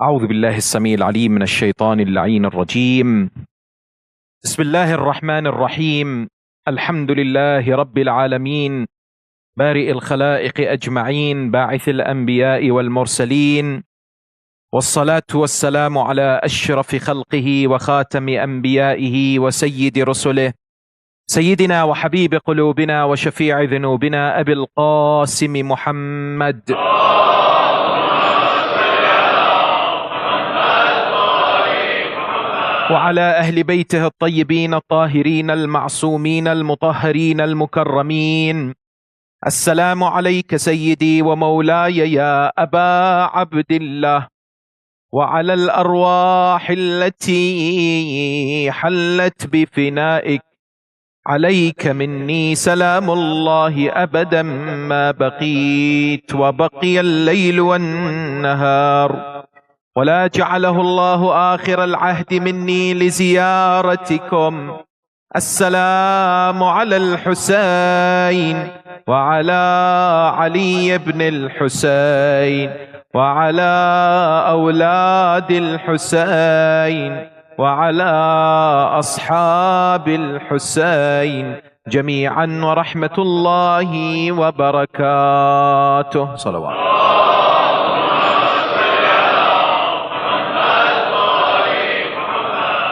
أعوذ بالله السميع العليم من الشيطان اللعين الرجيم. بسم الله الرحمن الرحيم. الحمد لله رب العالمين، بارئ الخلائق أجمعين، باعث الأنبياء والمرسلين، والصلاة والسلام على أشرف خلقه وخاتم أنبيائه وسيد رسله، سيدنا وحبيب قلوبنا وشفيع ذنوبنا أبي القاسم محمد وعلى أهل بيته الطيبين الطاهرين المعصومين المطهرين المكرمين. السلام عليك سيدي ومولاي يا أبا عبد الله، وعلى الأرواح التي حلت بفنائك، عليك مني سلام الله أبدا ما بقيت وبقي الليل والنهار، ولا جعله الله آخر العهد مني لزيارتكم. السلام على الحسين وعلى علي بن الحسين وعلى أولاد الحسين وعلى أصحاب الحسين جميعا ورحمة الله وبركاته. صلوات.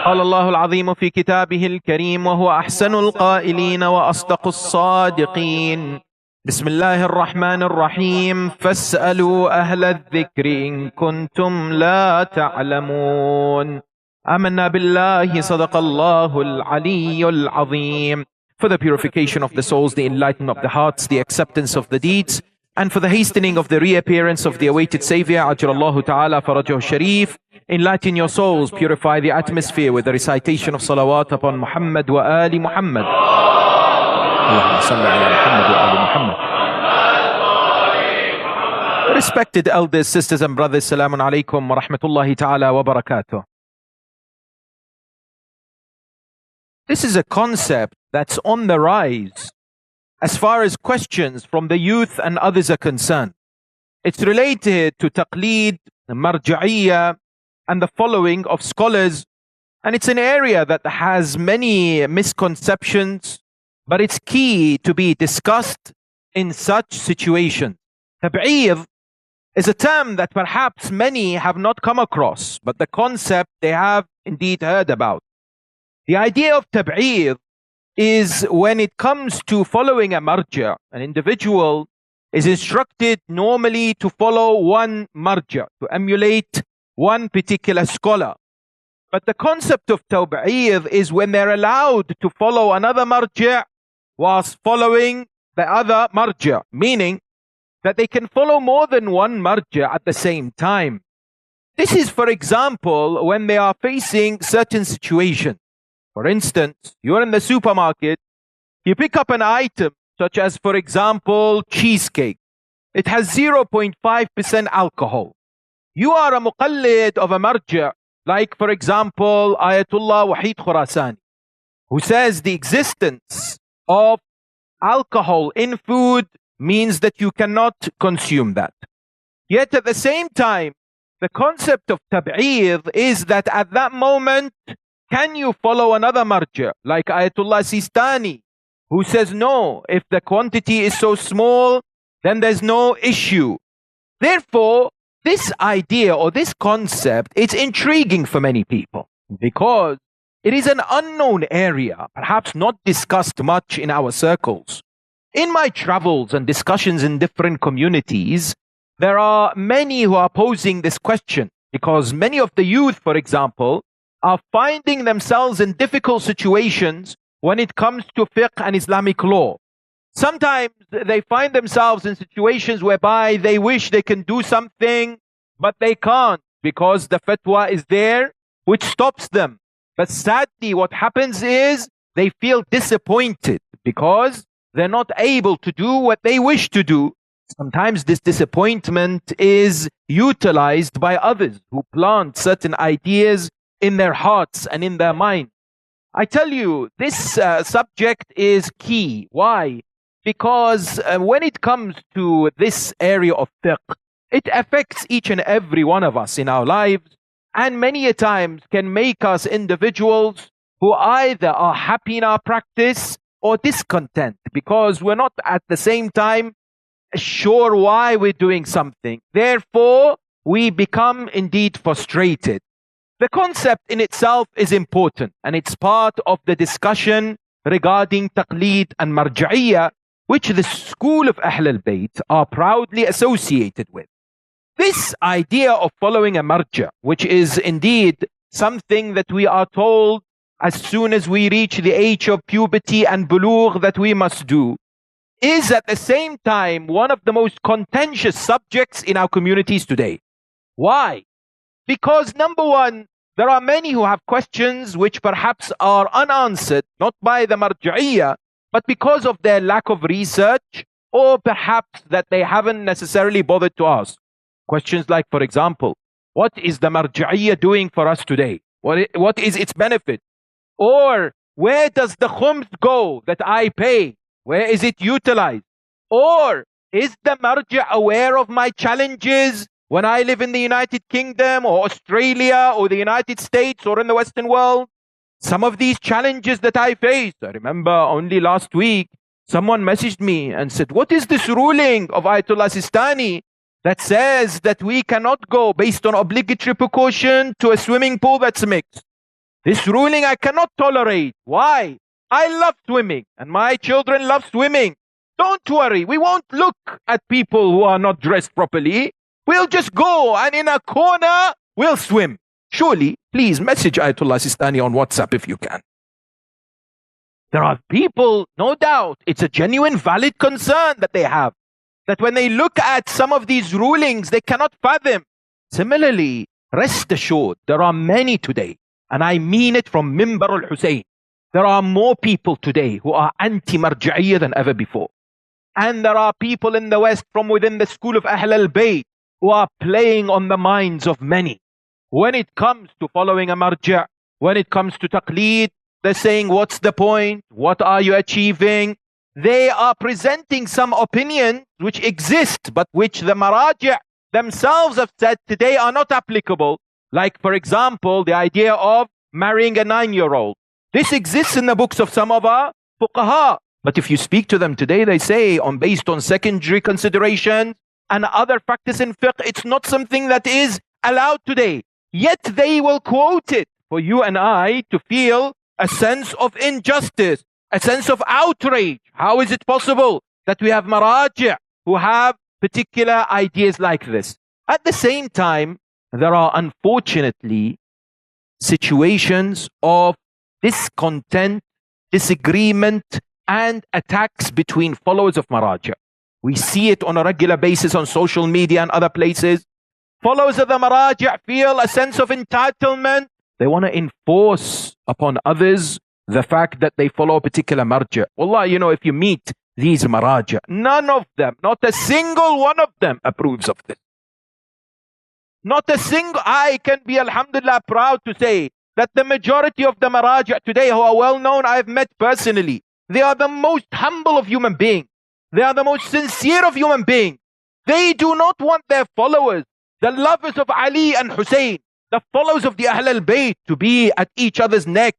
قال الله العظيم في كتابه الكريم وهو أحسن القائلين وأصدق الصادقين: بسم الله الرحمن الرحيم، فاسألوا أهل الذكر إن كنتم لا تعلمون. آمنا بالله، صدق الله العلي العظيم. For the purification of the souls, the enlightenment of the hearts, the acceptance of the deeds, and for the hastening of the reappearance of the awaited Savior, Ajralallahu Ta'ala Farajahu Sharif, enlighten your souls, purify the atmosphere with the recitation of salawat upon Muhammad wa Ali Muhammad. Allahumma salli ala Muhammad wa Ali Muhammad. Respected elders, sisters and brothers, Salamun Alaikum wa Rahmatullahi Ta'ala wa Barakatuh. This is a concept that's on the rise as far as questions from the youth and others are concerned. It's related to Taqleed, Marja'iyya, and the following of scholars, and it's an area that has many misconceptions, but it's key to be discussed in such situations. Tab'id is a term that perhaps many have not come across, but the concept they have indeed heard about. The idea of Tab'id is when it comes to following a marja, an individual is instructed normally to follow one marja, to emulate one particular scholar. But the concept of Tab'id is when they're allowed to follow another marja whilst following the other marja, meaning that they can follow more than one marja at the same time. This is, for example, when they are facing certain situations. For instance, you're in the supermarket, you pick up an item such as, for example, cheesecake. It has 0.5% alcohol. You are a muqallid of a marja, like, for example, Ayatollah Wahid Khurasani, who says the existence of alcohol in food means that you cannot consume that. Yet at the same time, the concept of Tab'id is that at that moment, can you follow another marja, like Ayatollah Sistani, who says no, if the quantity is so small, then there's no issue. Therefore, this idea or this concept is intriguing for many people because it is an unknown area, perhaps not discussed much in our circles. In my travels and discussions in different communities, there are many who are posing this question because many of the youth, for example, are finding themselves in difficult situations when it comes to fiqh and Islamic law. Sometimes they find themselves in situations whereby they wish they can do something, but they can't because the fatwa is there, which stops them. But sadly, what happens is they feel disappointed because they're not able to do what they wish to do. Sometimes this disappointment is utilized by others who plant certain ideas in their hearts and in their mind. I tell you, this subject is key. Why? Because when it comes to this area of fiqh, it affects each and every one of us in our lives, and many a times can make us individuals who either are happy in our practice or discontent because we're not at the same time sure why we're doing something. Therefore, we become indeed frustrated. The concept in itself is important, and it's part of the discussion regarding Taqleed and Marja'iyya, which the school of Ahl al-Bayt are proudly associated with. This idea of following a marja, which is indeed something that we are told as soon as we reach the age of puberty and bulugh that we must do, is at the same time one of the most contentious subjects in our communities today. Why? Because number one, there are many who have questions which perhaps are unanswered, not by the marja'iyya, but because of their lack of research, or perhaps that they haven't necessarily bothered to ask. Questions like, for example, what is the marja'iyya doing for us today? What is its benefit? Or where does the khums go that I pay? Where is it utilized? Or is the marja aware of my challenges when I live in the United Kingdom or Australia or the United States or in the Western world? Some of these challenges that I face, I remember only last week, someone messaged me and said, what is this ruling of Ayatollah Sistani that says that we cannot go based on obligatory precaution to a swimming pool that's mixed? This ruling I cannot tolerate. Why? I love swimming and my children love swimming. Don't worry, we won't look at people who are not dressed properly. We'll just go and in a corner, we'll swim. Surely, please message Ayatollah Sistani on WhatsApp if you can. There are people, no doubt, it's a genuine valid concern that they have, that when they look at some of these rulings, they cannot fathom. Similarly, rest assured, there are many today, and I mean it from Mimbar al-Hussein. There are more people today who are anti-marja'iyya than ever before. And there are people in the West from within the school of Ahl al-Bayt who are playing on the minds of many. When it comes to following a marja', when it comes to taqleed, they're saying, what's the point? What are you achieving? They are presenting some opinions which exist, but which the maraji' themselves have said today are not applicable. Like, for example, the idea of marrying a 9-year-old. This exists in the books of some of our fuqaha. But if you speak to them today, they say, based on secondary considerations and other factors in fiqh, it's not something that is allowed today. Yet they will quote it for you and I to feel a sense of injustice, a sense of outrage. How is it possible that we have maraji' who have particular ideas like this? At the same time, there are unfortunately situations of discontent, disagreement, and attacks between followers of maraji'. We see it on a regular basis on social media and other places. Followers of the maraji' feel a sense of entitlement. They want to enforce upon others the fact that they follow a particular marja'. Wallah, if you meet these maraji', none of them, not a single one of them approves of this. Not a single. I can be, alhamdulillah, proud to say that the majority of the maraji' today who are well known, I have met personally. They are the most humble of human beings. They are the most sincere of human beings. They do not want their followers, the lovers of Ali and Hussein, the followers of the Ahl al-Bayt, to be at each other's neck,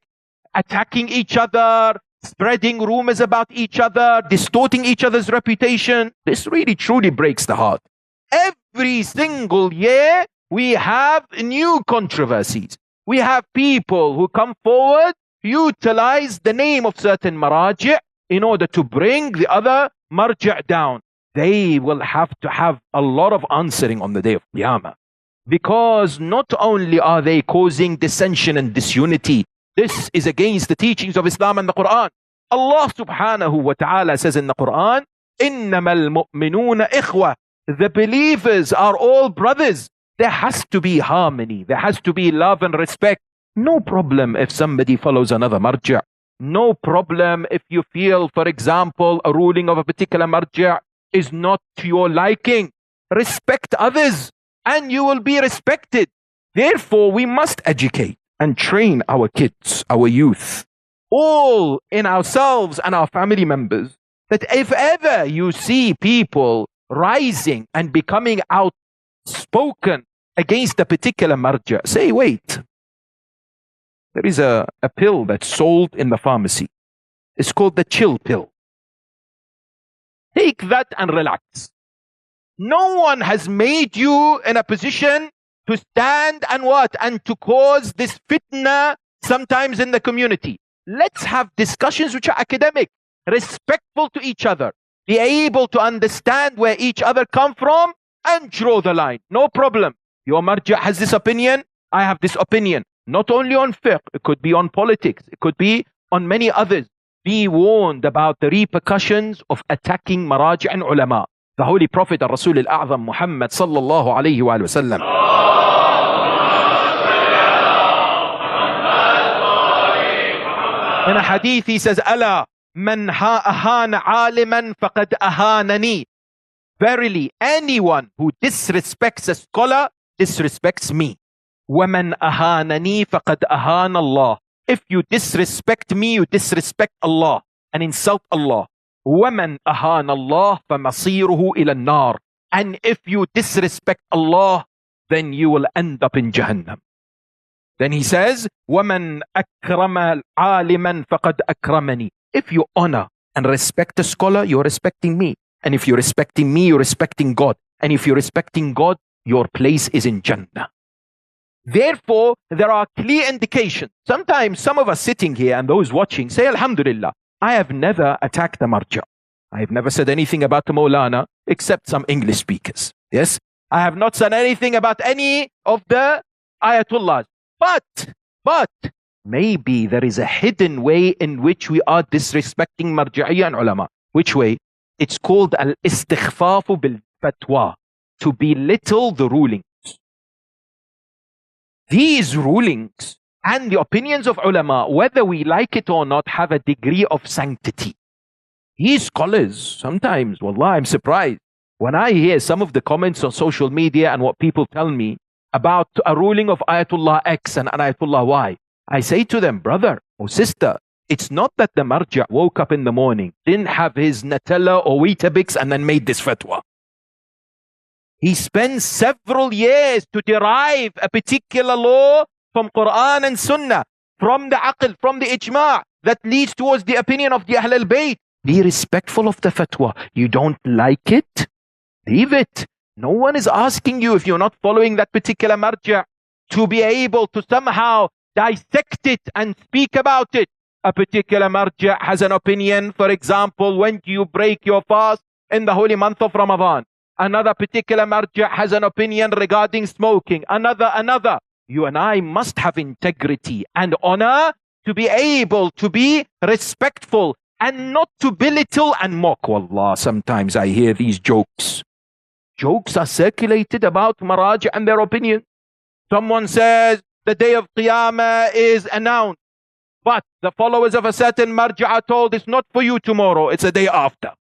attacking each other, spreading rumors about each other, distorting each other's reputation. This really truly breaks the heart. Every single year, we have new controversies. We have people who come forward, utilize the name of certain maraji' in order to bring the other marji' down. They will have to have a lot of answering on the day of Qiyamah. Because not only are they causing dissension and disunity, this is against the teachings of Islam and the Quran. Allah subhanahu wa ta'ala says in the Quran, إِنَّمَا الْمُؤْمِنُونَ إِخْوَةً. The believers are all brothers. There has to be harmony. There has to be love and respect. No problem if somebody follows another marja'. No problem if you feel, for example, a ruling of a particular marja' is not to your liking. Respect others and you will be respected. Therefore, we must educate and train our kids, our youth, all in ourselves and our family members, that if ever you see people rising and becoming outspoken against a particular marja', say, wait, there is a pill that's sold in the pharmacy. It's called the chill pill. Take that and relax. No one has made you in a position to stand and what? And to cause this fitna sometimes in the community. Let's have discussions which are academic, respectful to each other, be able to understand where each other come from and draw the line. No problem. Your marja' has this opinion, I have this opinion. Not only on fiqh, it could be on politics, it could be on many others. Be warned about the repercussions of attacking maraji' and ulama. The Holy Prophet Rasul al-A'zam Muhammad sallallahu alayhi wa sallam. In a hadith he says, Ala man ahana aliman faqad ahanani. Verily, anyone who disrespects a scholar disrespects me. وَمَنْ أَهَانَنِي فَقَدْ أَهَانَ اللَّهِ. If you disrespect me, you disrespect Allah and insult Allah. وَمَنْ أَهَانَ اللَّهِ فَمَصِيرُهُ إِلَى النَّارِ. And if you disrespect Allah, then you will end up in Jahannam. Then he says, وَمَنْ أَكْرَمَ عَالِمًا فَقَدْ أَكْرَمَنِي. If you honor and respect a scholar, you're respecting me. And if you're respecting me, you're respecting God. And if you're respecting God, your place is in Jannah. Therefore, there are clear indications. Sometimes some of us sitting here and those watching say, Alhamdulillah, I have never attacked the marja'. I have never said anything about the Maulana except some English speakers. Yes, I have not said anything about any of the Ayatullahs. But maybe there is a hidden way in which we are disrespecting marja'iyya and ulama. Which way? It's called al-istighfafu bil-fatwa, to belittle the ruling. These rulings and the opinions of ulama, whether we like it or not, have a degree of sanctity. These scholars, sometimes, wallah, I'm surprised when I hear some of the comments on social media and what people tell me about a ruling of Ayatullah X and Ayatullah Y. I say to them, brother or sister, it's not that the marja' woke up in the morning, didn't have his Nutella or Weetabix and then made this fatwa. He spends several years to derive a particular law from Quran and Sunnah, from the aql, from the ijma' that leads towards the opinion of the Ahl al-Bayt. Be respectful of the fatwa. You don't like it? Leave it. No one is asking you, if you're not following that particular marja', to be able to somehow dissect it and speak about it. A particular marja' has an opinion, for example, when do you break your fast? In the holy month of Ramadan. Another particular marja' has an opinion regarding smoking. Another. You and I must have integrity and honor to be able to be respectful and not to belittle and mock. Wallah, sometimes I hear these jokes. Jokes are circulated about maraji' and their opinion. Someone says the day of Qiyamah is announced, but the followers of a certain marja' are told it's not for you tomorrow, it's a day after.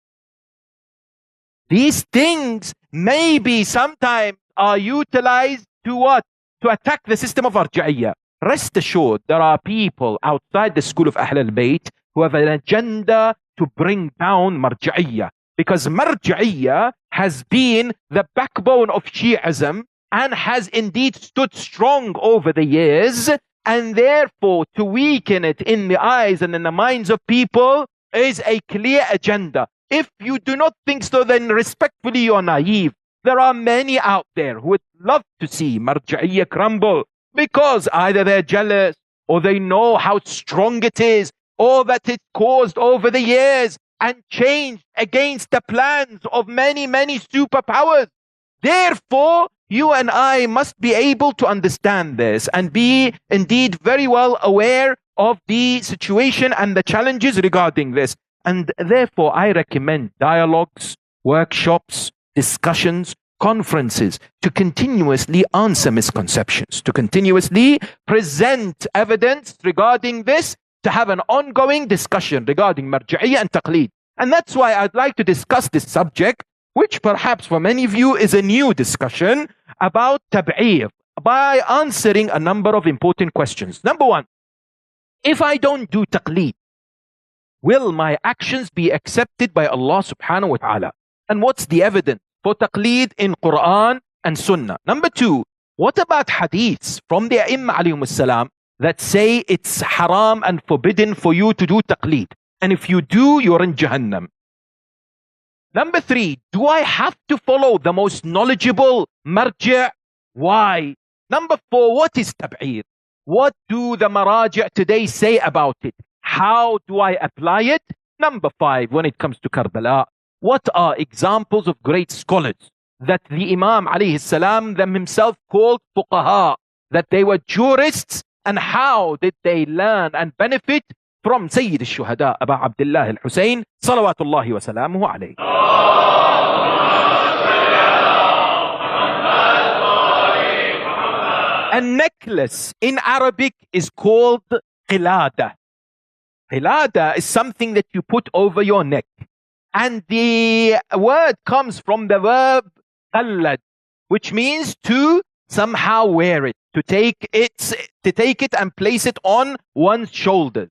These things maybe sometimes are utilized to what? To attack the system of marja'iyya. Rest assured, there are people outside the school of Ahl al-Bayt who have an agenda to bring down marja'iyya. Because marja'iyya has been the backbone of Shi'ism and has indeed stood strong over the years. And therefore, to weaken it in the eyes and in the minds of people is a clear agenda. If you do not think so, then respectfully you're naive. There are many out there who would love to see marja'iyya crumble because either they're jealous or they know how strong it is or that it's caused over the years and changed against the plans of many superpowers. Therefore, you and I must be able to understand this and be indeed very well aware of the situation and the challenges regarding this. And therefore, I recommend dialogues, workshops, discussions, conferences to continuously answer misconceptions, to continuously present evidence regarding this, to have an ongoing discussion regarding marji'iyya and taqleed. And that's why I'd like to discuss this subject, which perhaps for many of you is a new discussion, about tab'ir, by answering a number of important questions. Number one, if I don't do taqleed, will my actions be accepted by Allah subhanahu wa ta'ala? And what's the evidence for taqleed in Quran and Sunnah? Number two, what about hadiths from the A'imma alayhum salam that say it's haram and forbidden for you to do taqleed? And if you do, you're in Jahannam. Number three, do I have to follow the most knowledgeable marji'? Why? Number four, what is tab'ir? What do the maraji' today say about it? How do I apply it? Number five, when it comes to Karbala, what are examples of great scholars that the Imam alayhi salam them himself called fuqaha, that they were jurists, and how did they learn and benefit from Sayyid al-Shuhada, Aba Abdullah al-Husayn, salawatullahi wa salamuhu alayhi. A necklace in Arabic is called qilada. Qilada is something that you put over your neck. And the word comes from the verb qallad, which means to somehow wear it, to take it and place it on one's shoulders.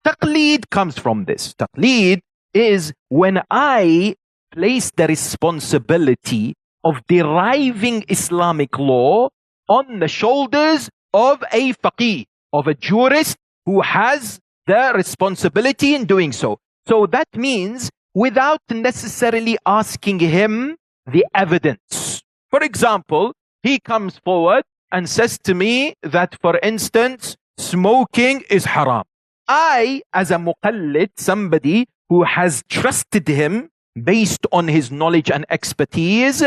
Taqleed comes from this. Taqleed is when I place the responsibility of deriving Islamic law on the shoulders of a faqih, of a jurist who has the responsibility in doing so. So that means without necessarily asking him the evidence. For example, he comes forward and says to me that, for instance, smoking is haram. I, as a muqallid, somebody who has trusted him based on his knowledge and expertise,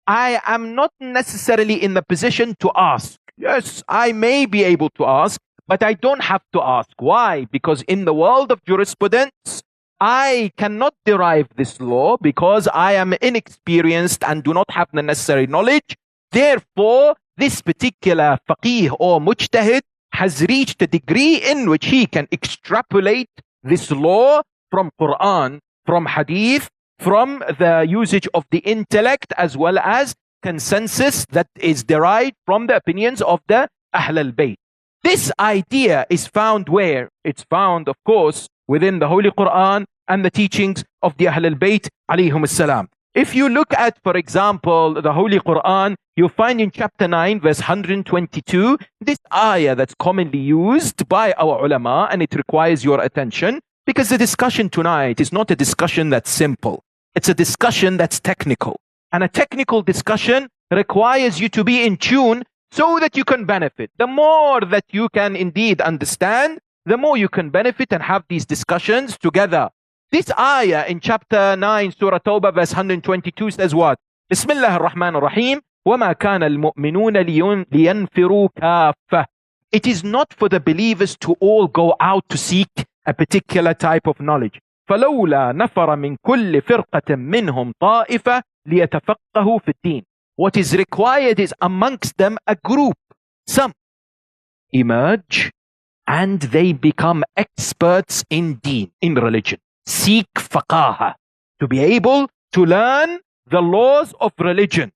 I am not necessarily in the position to ask. Yes, I may be able to ask, but I don't have to ask. Why? Because in the world of jurisprudence, I cannot derive this law because I am inexperienced and do not have the necessary knowledge. Therefore, this particular faqih or mujtahid has reached a degree in which he can extrapolate this law from Quran, from hadith, from the usage of the intellect, as well as consensus that is derived from the opinions of the Ahl al-Bayt. This idea is found where? It's found, of course, within the Holy Quran and the teachings of the Ahl al-Bayt alayhum as-salam. If you look at, for example, the Holy Quran, you'll find in chapter 9, verse 122, this ayah that's commonly used by our ulama, and it requires your attention, because the discussion tonight is not a discussion that's simple. It's a discussion that's technical. And a technical discussion requires you to be in tune so that you can benefit. The more that you can indeed understand, the more you can benefit and have these discussions together. This ayah in chapter 9, Surah Tawbah, verse 122 says what? Bismillah ar-Rahman ar-Rahim. وَمَا كَانَ الْمُؤْمِنُونَ لِيَنْفِرُوا كَافَّةً. It is not for the believers to all go out to seek a particular type of knowledge. فَلَوْلَا نَفَرَ مِنْ كُلِّ فِرْقَةٍ مِّنْهُمْ طَائِفَةً لِيَتَفَقَّهُوا فِي الدِّينِ. What is required is amongst them a group, some emerge and they become experts in deen, in religion. Seek faqaha, to be able to learn the laws of religion.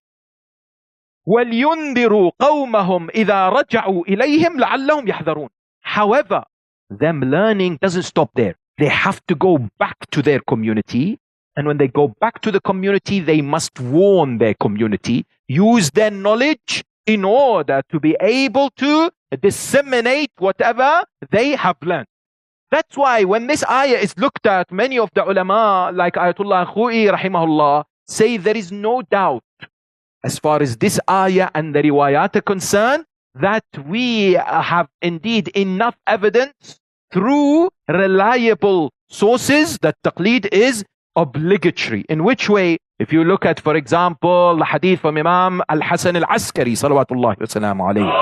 وَلْيُنْذِرُوا قَوْمَهُمْ إِذَا رَجَعُوا إِلَيْهِمْ لَعَلَّهُمْ يَحْذَرُونَ. However, them learning doesn't stop there. They have to go back to their community. And when they go back to the community, they must warn their community, use their knowledge in order to be able to disseminate whatever they have learned. That's why when this ayah is looked at, many of the ulama, like Ayatollah Khou'i rahimahullah, say there is no doubt as far as this ayah and the riwayat are concerned, that we have indeed enough evidence through reliable sources that taqleed is obligatory. In which way? If you look at, for example, the hadith from Imam Al-Hasan Al-Askari, salawatullahi wa salamu alayhi.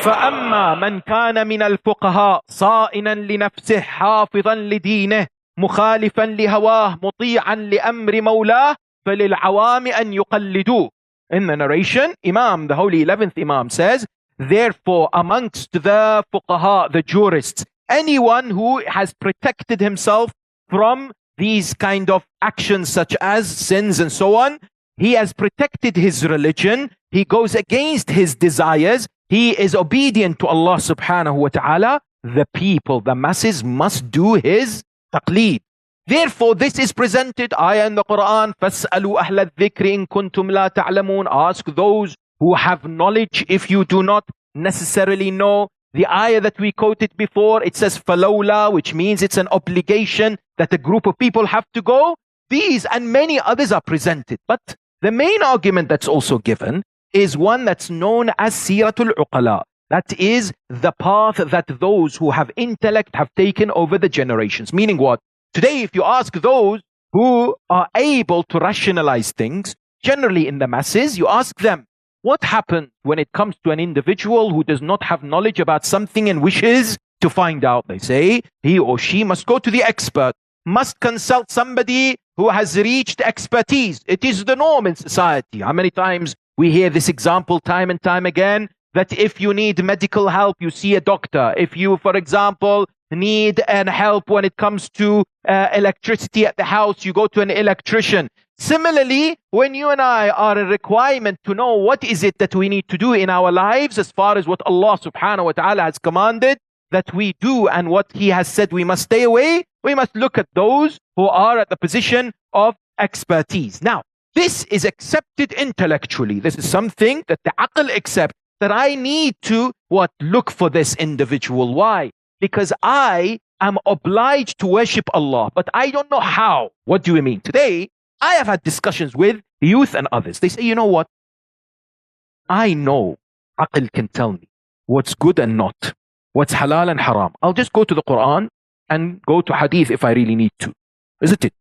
فأما من كان من الفقهاء صائنا لنفسه حافظا لدينه مخالفا لهواه مطيعا لأمر مولاه فللعوام أن يقلدوه. In the narration, Imam, the holy 11th Imam says, therefore amongst the fuqaha, the jurists, anyone who has protected himself from these kind of actions such as sins and so on, he has protected his religion, he goes against his desires, he is obedient to Allah subhanahu wa ta'ala, the people, the masses must do his taqleed. Therefore, this is presented, ayah in the Quran, فَاسْأَلُوا أَهْلَ الذِّكْرِ إِن كُنْتُمْ لَا تَعْلَمُونَ. Ask those who have knowledge if you do not necessarily know. The ayah that we quoted before, it says فَلَوْلَا, which means it's an obligation that a group of people have to go. These and many others are presented. But the main argument that's also given is one that's known as Siratul Uqala. That is the path that those who have intellect have taken over the generations. Meaning what? Today, if you ask those who are able to rationalize things, generally in the masses, you ask them, what happens when it comes to an individual who does not have knowledge about something and wishes to find out? They say he or she must go to the expert, must consult somebody who has reached expertise. It is the norm in society. How many times we hear this example time and time again, that if you need medical help, you see a doctor. If you, for example, need help when it comes to electricity at the house, you go to an electrician. Similarly, when you and I are a requirement to know what is it that we need to do in our lives as far as what Allah subhanahu wa ta'ala has commanded that we do and what He has said we must stay away, we must look at those who are at the position of expertise. Now, this is accepted intellectually. This is something that the aql accepts, that I need to look for this individual. Why? Because I am obliged to worship Allah, but I don't know how. What do you mean? Today, I have had discussions with youth and others. They say, you know what? I know aql can tell me what's good and not, what's halal and haram. I'll just go to the Quran and go to hadith if I really need to. Isn't it?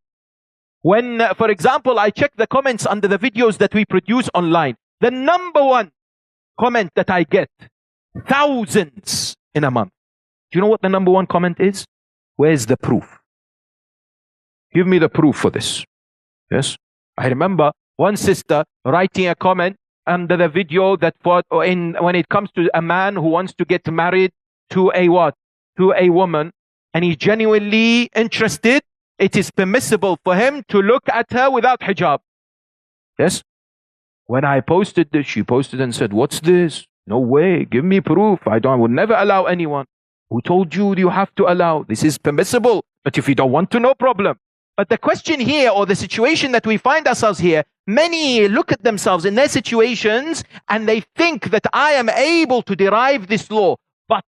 When, for example, I check the comments under the videos that we produce online, the number one comment that I get, thousands in a month. Do you know what the number one comment is? Where's the proof? Give me the proof for this. Yes. I remember one sister writing a comment under the video that when it comes to a man who wants to get married to a what? To a woman, and he's genuinely interested, it is permissible for him to look at her without hijab. Yes. When I posted this, she posted and said, what's this? No way. Give me proof. I would never allow anyone. Who told you you have to allow? This is permissible. But if you don't want to, no problem. But the question here, or the situation that we find ourselves here, many look at themselves in their situations and they think that I am able to derive this law. But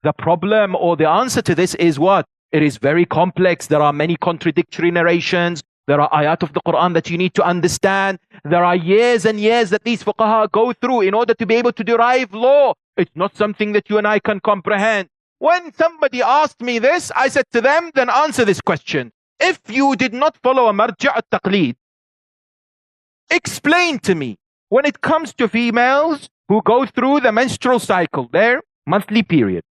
the problem or the answer to this is what? It is very complex. There are many contradictory narrations. There are ayat of the Quran that you need to understand. There are years and years that these fuqaha go through in order to be able to derive law. It's not something that you and I can comprehend. When somebody asked me this, I said to them, then answer this question. If you did not follow a marja' at-taqleed, explain to me, when it comes to females who go through the menstrual cycle, their monthly period,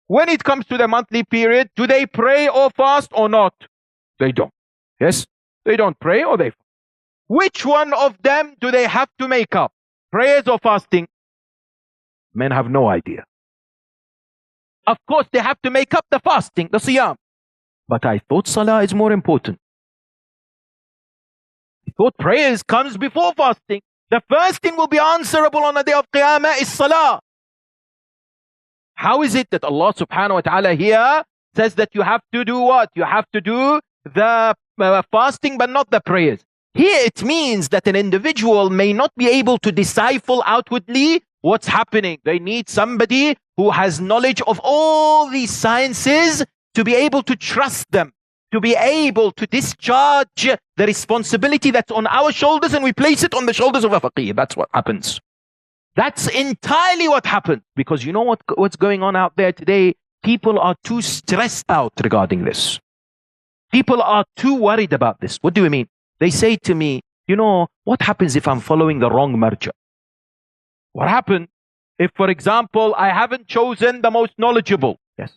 when it comes to the monthly period, do they pray or fast or not? They don't. Yes? They don't pray or they fast. Which one of them do they have to make up? Prayers or fasting? Men have no idea. Of course, they have to make up the fasting, the siyam. But I thought salah is more important. I thought prayers comes before fasting. The first thing will be answerable on the day of Qiyamah is salah. How is it that Allah subhanahu wa ta'ala here says that you have to do what? You have to do the fasting but not the prayers. Here it means that an individual may not be able to decipher outwardly what's happening. They need somebody who has knowledge of all these sciences to be able to trust them, to be able to discharge the responsibility that's on our shoulders and we place it on the shoulders of a faqih. That's what happens. That's entirely what happened. Because you know what's going on out there today? People are too stressed out regarding this. People are too worried about this. What do you mean? They say to me, you know, what happens if I'm following the wrong marja? What happened? If, for example, I haven't chosen the most knowledgeable, yes.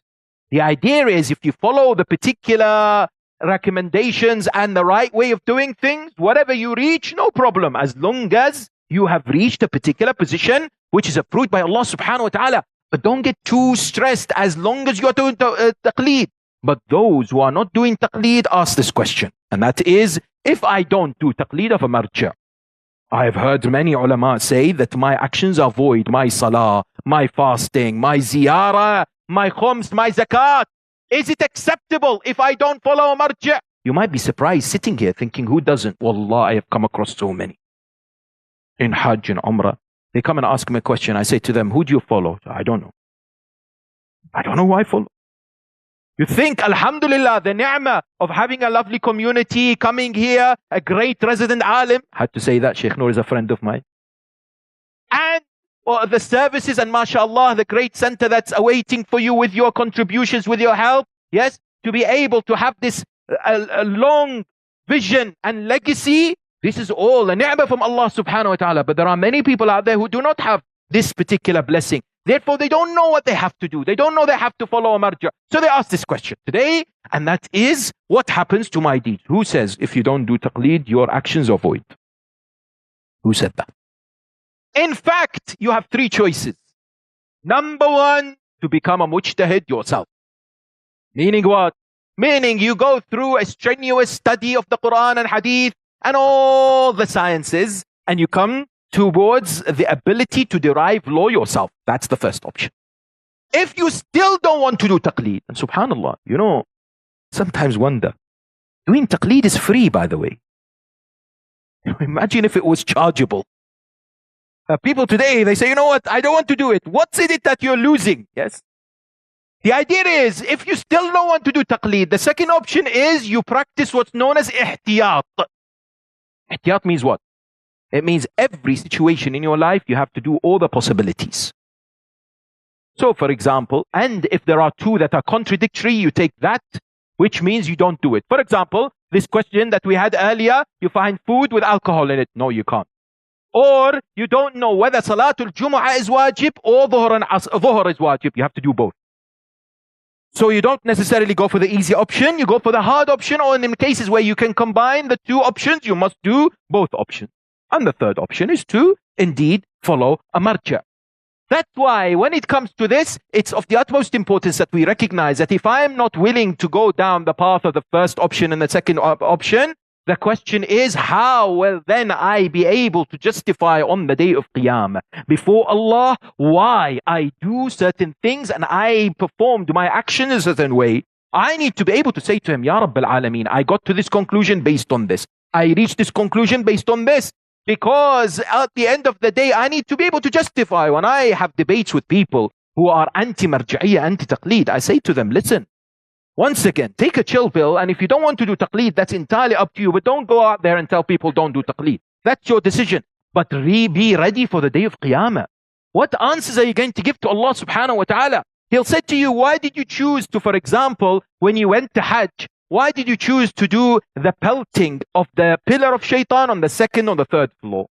The idea is if you follow the particular recommendations and the right way of doing things, whatever you reach, no problem, as long as you have reached a particular position which is approved by Allah subhanahu wa ta'ala. But don't get too stressed as long as you're doing taqleed. But those who are not doing taqleed ask this question, and that is, if I don't do taqleed of a marja, I've heard many ulama say that my actions are void, my salah, my fasting, my ziyarah, my khums, my zakat. Is it acceptable if I don't follow a marja? You might be surprised sitting here thinking, who doesn't? Wallah, I have come across so many. In Hajj and Umrah, they come and ask me a question. I say to them, who do you follow? I don't know. I don't know who I follow. You think, alhamdulillah, the ni'mah of having a lovely community, coming here, a great resident alim. I had to say that, Sheikh Noor is a friend of mine. And the services and mashallah, the great center that's awaiting for you with your contributions, with your help. Yes, to be able to have this a long vision and legacy. This is all a ni'mah from Allah subhanahu wa ta'ala. But there are many people out there who do not have this particular blessing. Therefore, they don't know what they have to do. They don't know they have to follow a marja. So they ask this question today, and that is, what happens to my deeds? Who says if you don't do taqleed, your actions are void? Who said that? In fact, you have three choices. Number one, to become a mujtahid yourself. Meaning what? Meaning you go through a strenuous study of the Quran and Hadith and all the sciences, and you come towards the ability to derive law yourself. That's the first option. If you still don't want to do taqleed, and subhanallah, you know, sometimes wonder, doing taqleed is free, by the way. Imagine if it was chargeable. People today, they say, you know what, I don't want to do it. What's in it that you're losing? Yes. The idea is, if you still don't want to do taqleed, the second option is you practice what's known as ihtiyat. Ihtiyat means what? It means every situation in your life, you have to do all the possibilities. So, for example, and if there are two that are contradictory, you take that, which means you don't do it. For example, this question that we had earlier, you find food with alcohol in it. No, you can't. Or you don't know whether Salatul Jumu'ah is wajib or Dhuhr is wajib. You have to do both. So you don't necessarily go for the easy option, you go for the hard option, or in cases where you can combine the two options, you must do both options. And the third option is to indeed follow a marja. That's why when it comes to this, it's of the utmost importance that we recognize that if I am not willing to go down the path of the first option and the second option, the question is, how will then I be able to justify on the day of Qiyamah before Allah why I do certain things and I performed my action in a certain way? I need to be able to say to him, Ya Rabbil Alameen, I got to this conclusion based on this. I reached this conclusion based on this. Because at the end of the day, I need to be able to justify. When I have debates with people who are anti-marja'iyya, anti-taqleed, I say to them, listen, once again, take a chill pill, and if you don't want to do taqleed, that's entirely up to you, but don't go out there and tell people don't do taqleed. That's your decision. But be ready for the day of Qiyamah. What answers are you going to give to Allah subhanahu wa ta'ala? He'll say to you, why did you choose to, for example, when you went to Hajj, why did you choose to do the pelting of the pillar of shaitan on the second or the third floor?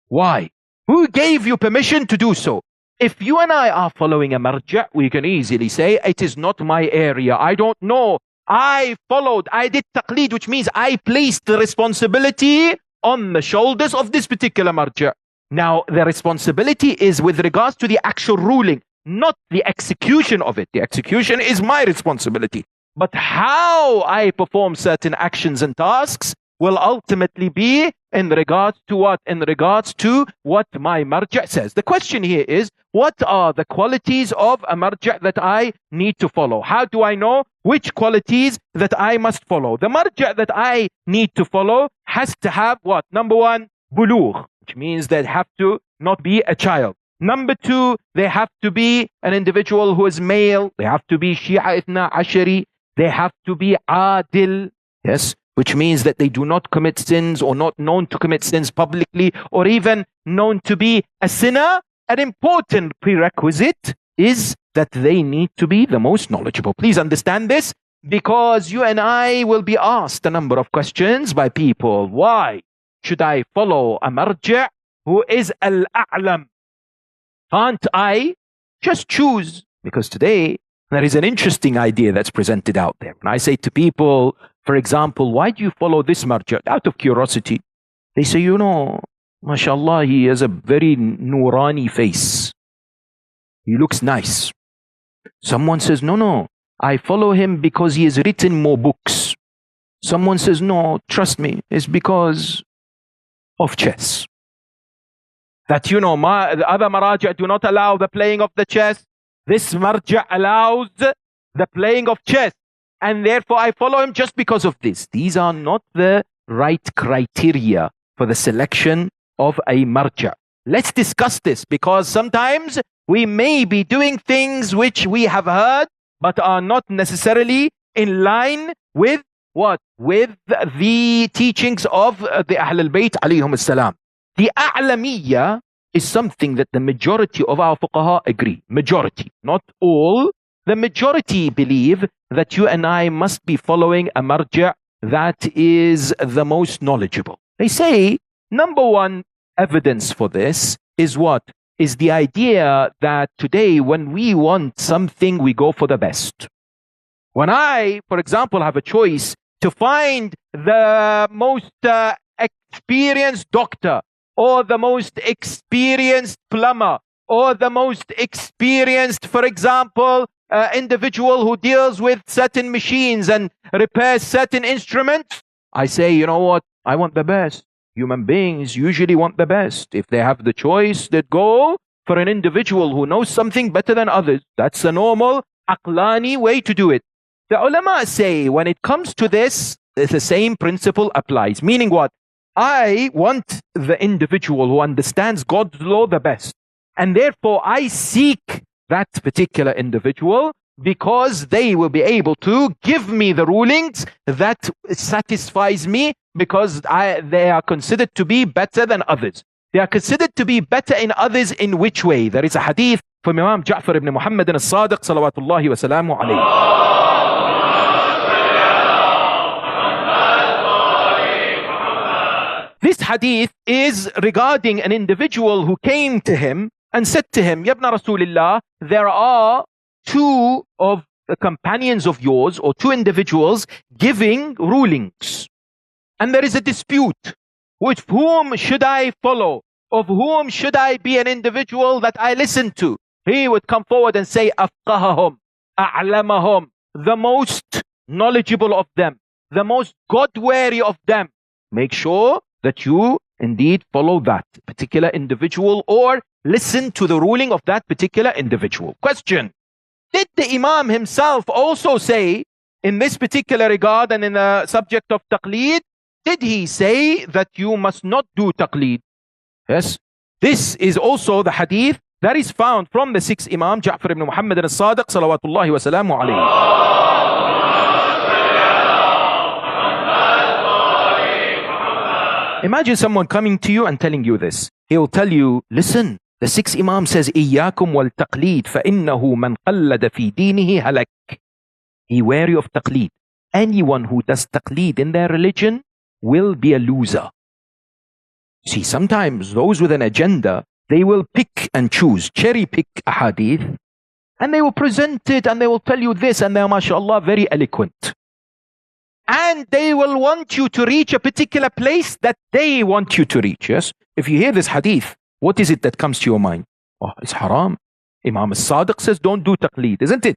Why? Who gave you permission to do so? If you and I are following a marja', we can easily say, it is not my area. I don't know. I did taqleed, which means I placed the responsibility on the shoulders of this particular marja'. Now, the responsibility is with regards to the actual ruling, not the execution of it. The execution is my responsibility. But how I perform certain actions and tasks will ultimately be in regards to what? In regards to what my marja' says. The question here is, what are the qualities of a marja' that I need to follow? How do I know which qualities that I must follow? The marja' that I need to follow has to have what? Number one, bulugh, which means they have to not be a child. Number two, they have to be an individual who is male. They have to be Shia Ithna Ashari. They have to be adil, yes, which means that they do not commit sins or not known to commit sins publicly or even known to be a sinner. An important prerequisite is that they need to be the most knowledgeable. Please understand this, because you and I will be asked a number of questions by people. Why should I follow a marja' who is al-a'lam? Can't I just choose? Because today there is an interesting idea that's presented out there. And I say to people, for example, why do you follow this marja? Out of curiosity. They say, you know, mashallah, he has a very nurani face. He looks nice. Someone says, no, I follow him because he has written more books. Someone says, no, trust me, it's because of chess. That, you know, the other marja do not allow the playing of the chess. This marja allows the playing of chess. And therefore I follow him just because of this. These are not the right criteria for the selection of a marja. Let's discuss this, because sometimes we may be doing things which we have heard but are not necessarily in line with what? With the teachings of the Ahl al-Bayt alayhum as-salam. The A'lamiyya is something that the majority of our fuqaha agree. Majority, not all. The majority believe that you and I must be following a marja' that is the most knowledgeable. They say, number one evidence for this is what? Is the idea that today when we want something, we go for the best. When I, for example, have a choice to find the most experienced doctor, or the most experienced plumber, or the most experienced, for example, individual who deals with certain machines and repairs certain instruments, I say, you know what? I want the best. Human beings usually want the best. If they have the choice, they go for an individual who knows something better than others. That's a normal, aqlani way to do it. The ulama say when it comes to this, the same principle applies. Meaning what? I want the individual who understands God's law the best. And therefore I seek that particular individual because they will be able to give me the rulings that satisfies me, because they are considered to be better than others. They are considered to be better in others in which way? There is a hadith from Imam Ja'far ibn Muhammad al-Sadiq salawatullahi wa salamu alayhi. This hadith is regarding an individual who came to him and said to him, Yabna Rasulillah, there are two of the companions of yours, or two individuals giving rulings. And there is a dispute. With whom should I follow? Of whom should I be an individual that I listen to? He would come forward and say, Afqahahum, A'lamahum, the most knowledgeable of them, the most God-wary of them. Make sure that you indeed follow that particular individual or listen to the ruling of that particular individual. Question: did the Imam himself also say in this particular regard and in the subject of taqleed, did he say that you must not do taqleed? Yes. This is also the hadith that is found from the sixth Imam, Ja'far ibn Muhammad al-Sadiq salawatullahi wa salamu alayhi. Imagine someone coming to you and telling you this. He will tell you, listen, the sixth Imam says, إِيَّاكُمْ وَالْتَقْلِيدِ فَإِنَّهُ مَنْ قَلَّدَ فِي دِينِهِ هَلَكْ. Be wary of taqleed. Anyone who does taqleed in their religion will be a loser. See, sometimes those with an agenda, they will pick and choose, cherry pick a hadith, and they will present it and they will tell you this, and they are, mashallah, very eloquent. And they will want you to reach a particular place that they want you to reach. Yes? If you hear this hadith, what is it that comes to your mind? Oh, it's haram. Imam al-Sadiq says don't do taqleed, isn't it?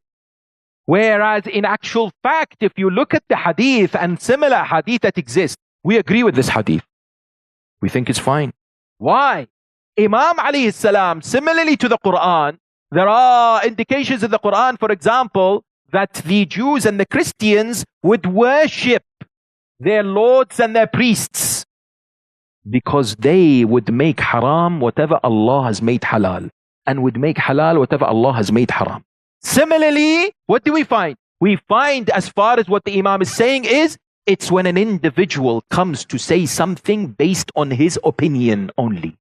Whereas in actual fact, if you look at the hadith and similar hadith that exist, we agree with this hadith. We think it's fine. Why? Imam alayhi salam, similarly to the Quran, there are indications in the Quran, for example, that the Jews and the Christians would worship their lords and their priests because they would make haram whatever Allah has made halal, and would make halal whatever Allah has made haram. Similarly, what do we find? We find, as far as what the Imam is saying, is it's when an individual comes to say something based on his opinion only.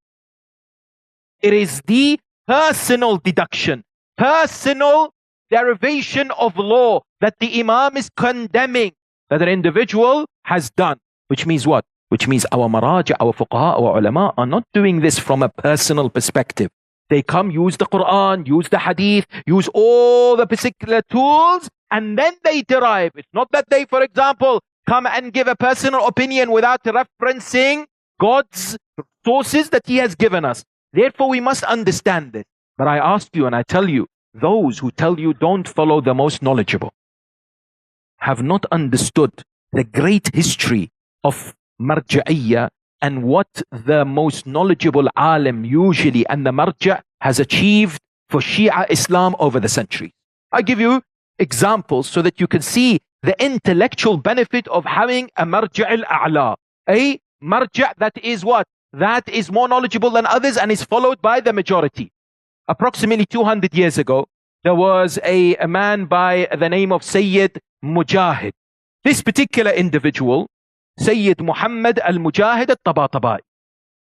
It is the personal deduction, personal derivation of law that the Imam is condemning that an individual has done. Which means what? Which means our maraja, our fuqaha, our ulama are not doing this from a personal perspective. They come, use the Quran, use the Hadith, use all the particular tools, and then they derive. It's not that they, for example, come and give a personal opinion without referencing God's sources that He has given us. Therefore, we must understand this. But I ask you and I tell you, those who tell you don't follow the most knowledgeable have not understood the great history of marja'iyya and what the most knowledgeable alim usually and the marja' has achieved for Shia Islam over the centuries. I give you examples so that you can see the intellectual benefit of having a marja' al-a'la, a marja' that is what? That is more knowledgeable than others and is followed by the majority. Approximately 200 years ago, there was a man by the name of Sayyid Mujahid. This particular individual, Shaikh Mohammed al-Mujahid al-Tabatabai,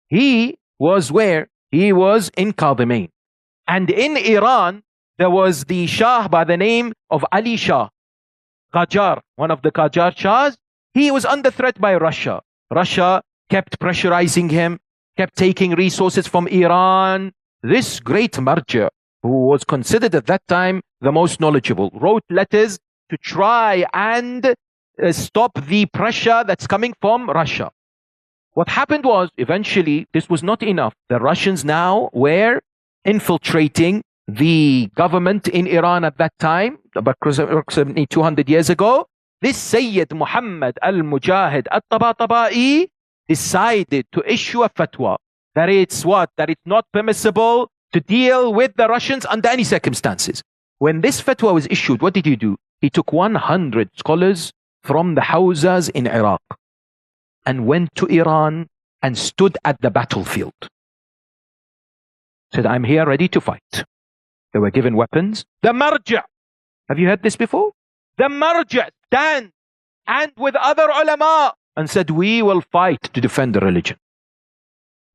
he was where? He was in Qadimain. And in Iran, there was the Shah by the name of Ali Shah, Qajar, one of the Qajar Shahs. He was under threat by Russia. Russia kept pressurizing him, kept taking resources from Iran. This great marja, who was considered at that time the most knowledgeable, wrote letters to try and stop the pressure that's coming from Russia. What happened was, eventually, this was not enough. The Russians now were infiltrating the government in Iran at that time, approximately 200 years ago. This Sayyid Muhammad al-Mujahid al-Tabatabai decided to issue a fatwa that it's what? That it's not permissible to deal with the Russians under any circumstances. When this fatwa was issued, what did he do? He took 100 scholars from the houses in Iraq and went to Iran and stood at the battlefield. Said, I'm here ready to fight. They were given weapons. The marja', have you heard this before? The marja' stand and with other ulama and said, we will fight to defend the religion.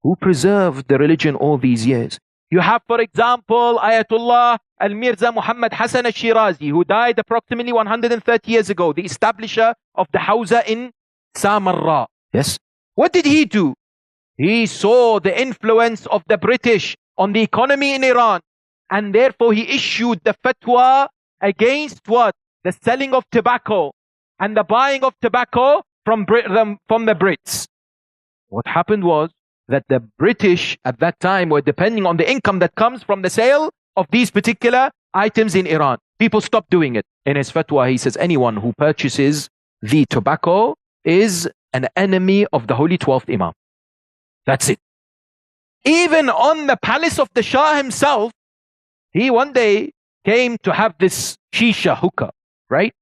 Who preserved the religion all these years? You have, for example, Ayatollah Al-Mirza Muhammad Hassan al-Shirazi, who died approximately 130 years ago, the establisher of the Hawza in Samarra. Yes. What did he do? He saw the influence of the British on the economy in Iran, and therefore he issued the fatwa against what? The selling of tobacco and the buying of tobacco from the Brits. What happened was that the British at that time were depending on the income that comes from the sale of these particular items in Iran. People stopped doing it. In his fatwa, he says anyone who purchases the tobacco is an enemy of the Holy 12th Imam. That's it. Even on the palace of the Shah himself, he one day came to have this shisha hookah, right?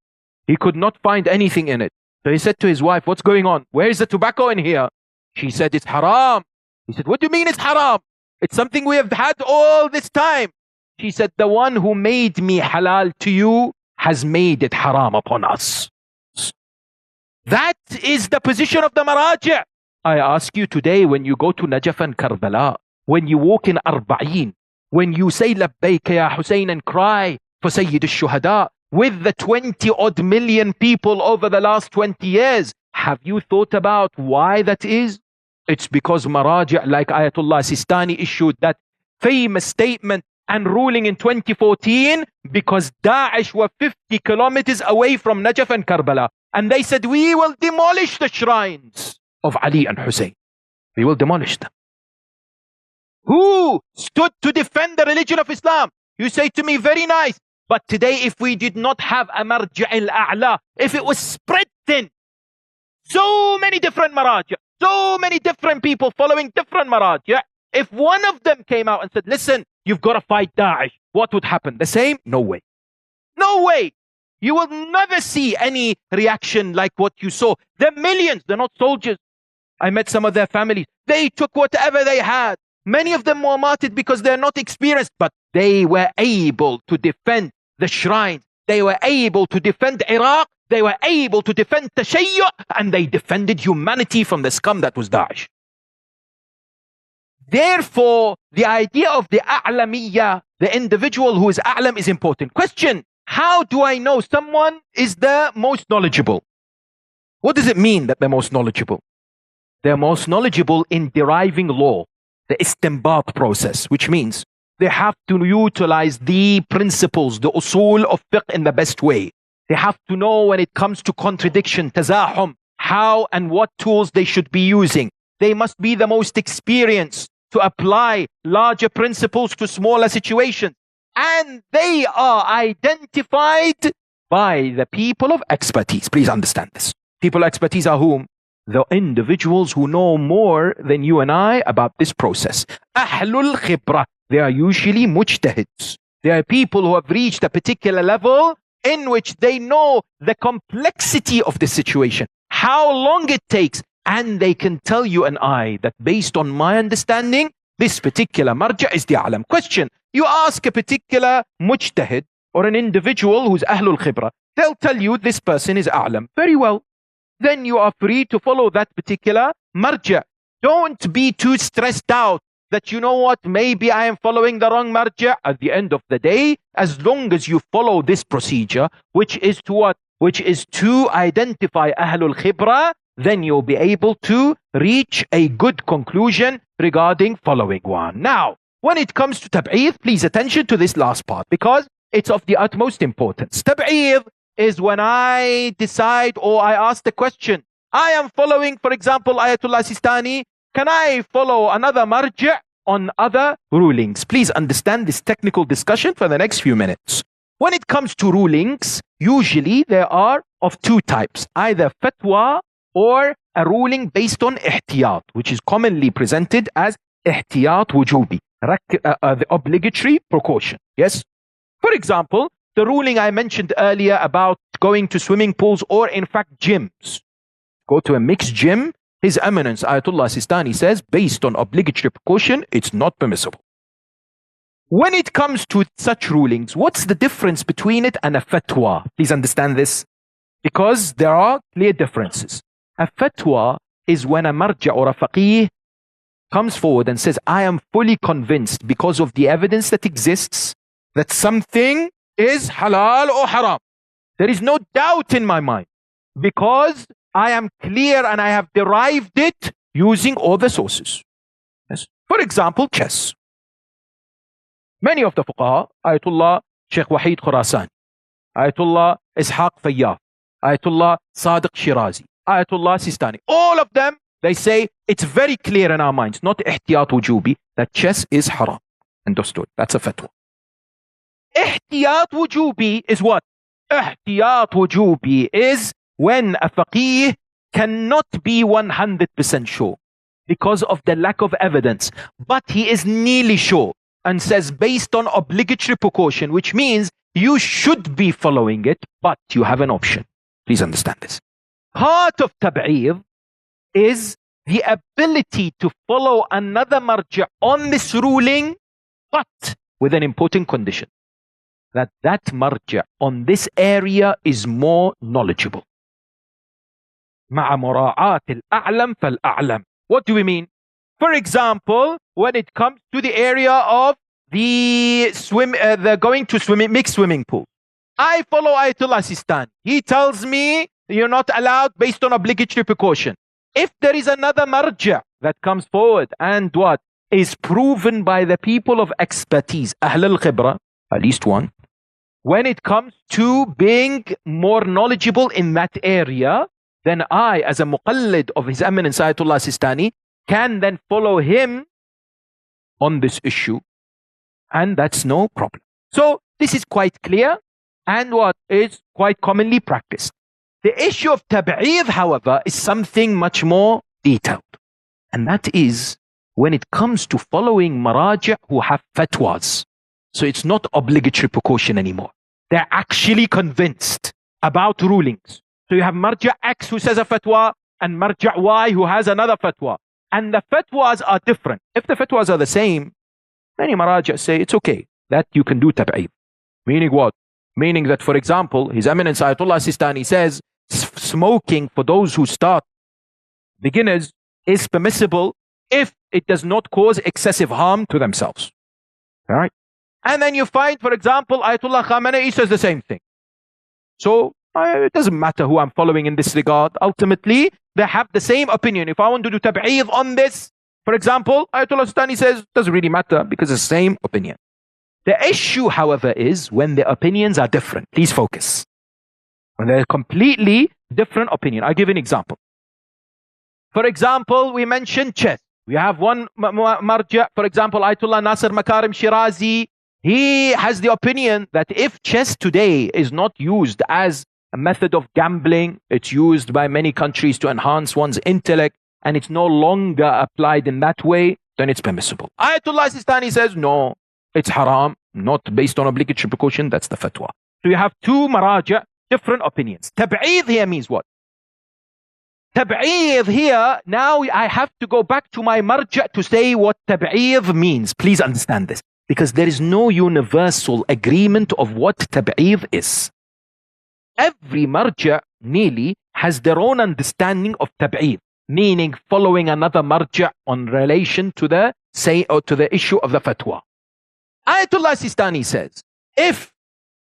He could not find anything in it. So he said to his wife, what's going on? Where is the tobacco in here? She said, it's haram. He said, what do you mean it's haram? It's something we have had all this time. She said, the one who made me halal to you has made it haram upon us. That is the position of the maraji'. I ask you today, when you go to Najaf and Karbala, when you walk in Arba'in, when you say Labbayka ya Hussein and cry for Sayyid al-Shuhada, with the 20 odd million people over the last 20 years, have you thought about why that is? It's because maraji' like Ayatollah Sistani issued that famous statement and ruling in 2014 because Daesh were 50 kilometers away from Najaf and Karbala. And they said, we will demolish the shrines of Ali and Hussein. We will demolish them. Who stood to defend the religion of Islam? You say to me, very nice. But today, if we did not have a marja' al-a'la, if it was spread thin, so many different maraji', so many different people following different maraji', if one of them came out and said, listen, you've got to fight Daesh, what would happen? The same? No way. No way. You will never see any reaction like what you saw. They're millions, they're not soldiers. I met some of their families. They took whatever they had. Many of them were martyred because they're not experienced, but they were able to defend the shrines. They were able to defend Iraq. They were able to defend Tashayyu', and they defended humanity from the scum that was Daesh. Therefore, the idea of the a'lamiyya, the individual who is a'lam, is important. Question, how do I know someone is the most knowledgeable? What does it mean that they're most knowledgeable? They're most knowledgeable in deriving law, the istinbat process, which means They have to utilize the principles, the usul of fiqh in the best way. They have to know when it comes to contradiction, tazahum, how and what tools they should be using. They must be the most experienced to apply larger principles to smaller situations. And they are identified by the people of expertise. Please understand this. People of expertise are whom? The individuals who know more than you and I about this process. Ahlul khibra. They are usually mujtahids. They are people who have reached a particular level in which they know the complexity of the situation, how long it takes, and they can tell you and I that based on my understanding, this particular marja is the alam. Question, you ask a particular mujtahid or an individual who's ahlul khibra, they'll tell you this person is a'lam. Very well. Then you are free to follow that particular marja. Don't be too stressed out that, you know what, maybe I am following the wrong marja. At the end of the day, as long as you follow this procedure, which is to what? Which is to identify ahlul khibra, then you'll be able to reach a good conclusion regarding following one. Now, when it comes to tab'id, please attention to this last part because it's of the utmost importance. Tab'id is when I decide or I ask the question, I am following, for example, Ayatollah Sistani. Can I follow another marja' on other rulings? Please understand this technical discussion for the next few minutes. When it comes to rulings, usually there are of two types, either fatwa or a ruling based on ihtiyat, which is commonly presented as ihtiyat wujubi, the obligatory precaution. Yes? For example, the ruling I mentioned earlier about going to swimming pools or in fact gyms. Go to a mixed gym. His Eminence Ayatollah Sistani says, based on obligatory precaution, it's not permissible. When it comes to such rulings, what's the difference between it and a fatwa? Please understand this, because there are clear differences. A fatwa is when a marja or a faqih comes forward and says, I am fully convinced because of the evidence that exists that something is halal or haram. There is no doubt in my mind because I am clear and I have derived it using all the sources. Yes. For example, chess. Many of the fuqaha, Ayatollah Shaykh Wahid Khurasani, Ayatollah Ishaq Fayyad, Ayatollah Sadiq Shirazi, Ayatollah Sistani, all of them, they say it's very clear in our minds, not ihtiyat wujubi, that chess is haram. Understood? That's a fatwa. Ihtiyat wujubi is what? Ihtiyat wujubi is when a faqih cannot be 100% sure because of the lack of evidence, but he is nearly sure and says based on obligatory precaution, which means you should be following it, but you have an option. Please understand this. Part of tab'id is the ability to follow another marja' on this ruling, but with an important condition, that that marja' on this area is more knowledgeable. مع مراعاة الأعلم فالأعلم. What do we mean? For example, when it comes to the area of the going to mixed swimming pool, I follow Ayatollah Sistani. He tells me you're not allowed based on obligatory precaution. If there is another marja' that comes forward and what is proven by the people of expertise, Ahl al-Khibra, at least one, when it comes to being more knowledgeable in that area, then I, as a muqallid of His Eminence Ayatollah Sistani, can then follow him on this issue, and that's no problem. So this is quite clear and what is quite commonly practiced. The issue of tab'id, however, is something much more detailed, and that is when it comes to following maraji' who have fatwas. So it's not obligatory precaution anymore. They're actually convinced about rulings. So you have marja' X who says a fatwa and marja' Y who has another fatwa. And the fatwas are different. If the fatwas are the same, many maraja' say it's okay that you can do tab'id. Meaning what? Meaning that, for example, His Eminence Ayatollah Sistani says smoking for those who start, beginners, is permissible if it does not cause excessive harm to themselves. All right? And then you find, for example, Ayatollah Khamenei says the same thing. So it doesn't matter who I'm following in this regard. Ultimately, they have the same opinion. If I want to do tab'id on this, for example, Ayatollah Sistani says it doesn't really matter because it's the same opinion. The issue, however, is when the opinions are different. Please focus. When they're completely different opinion. I'll give you an example. For example, we mentioned chess. We have one marja, for example, Ayatollah Nasir Makarim Shirazi. He has the opinion that if chess today is not used as a method of gambling, it's used by many countries to enhance one's intellect, and it's no longer applied in that way, then it's permissible. Ayatollah Sistani says, no, it's haram, not based on obligatory precaution. That's the fatwa. So you have two maraja, different opinions. Tab'eed here means what? Tab'eed here, now I have to go back to my marja to say what tab'eed means. Please understand this, because there is no universal agreement of what tab'eed is. Every marja nearly has their own understanding of tab'eed, meaning following another marja on relation to the to the issue of the fatwa. Ayatollah Sistani says, if